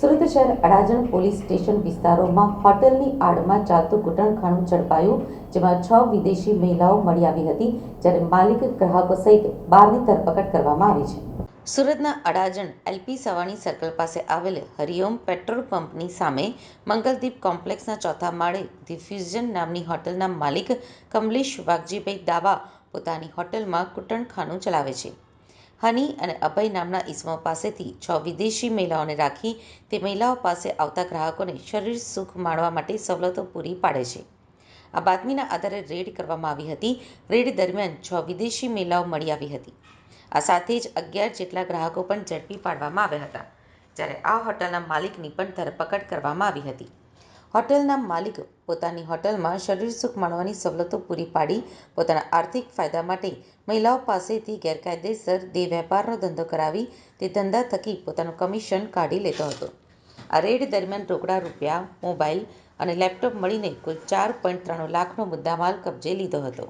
સુરત શહેર Adajan police station વિસ્તારોમાં હોટલની આડમાં ચાલતું કૂટણખાનું ઝડપાયું, જેમાં 6 વિદેશી મહિલાઓ મળી આવી હતી, જ્યારે માલિક, ગ્રાહકો સહિત 12ની ધરપકડ કરવામાં આવી છે. સુરતના અડાજણ એલપી સવાણી સર્કલ પાસે આવેલ હરિઓમ પેટ્રોલ પંપની સામે મંગલદીપ કોમ્પ્લેક્સના ચોથા માળે ધી ફ્યુઝન નામની હોટલના માલિક કમલેશ વાઘજીભાઈ દાવા પોતાની હોટલમાં કૂટણખાનું ચલાવે છે. હની અને અભય નામના ઈસમો પાસેથી 6 વિદેશી મહિલાઓને રાખી તે મહિલાઓ પાસે આવતા ગ્રાહકોને શરીર સુખ માણવા માટે સવલતો પૂરી પાડે છે. આ બાતમીના આધારે રેડ કરવામાં આવી હતી. રેડ દરમિયાન 6 વિદેશી મહિલાઓ મળી આવી હતી. આ સાથે જ 11 જેટલા ગ્રાહકો પણ ઝડપી પાડવામાં આવ્યા હતા, જ્યારે આ હોટલના માલિકની પણ ધરપકડ કરવામાં આવી હતી. હોટલના માલિક પોતાની હોટલમાં શરીર સુખ માણવાની સવલતો પૂરી પાડી પોતાના આર્થિક ફાયદા માટે મહિલાઓ પાસેથી ગેરકાયદેસર દેહ વેપારનો ધંધો કરાવી તે ધંધા થકી પોતાનું કમિશન કાઢી લેતો હતો. આ રેડ દરમિયાન રોકડા રૂપિયા, મોબાઈલ અને લેપટોપ મળીને કુલ 4.93 લાખનો મુદ્દામાલ કબજે લીધો હતો.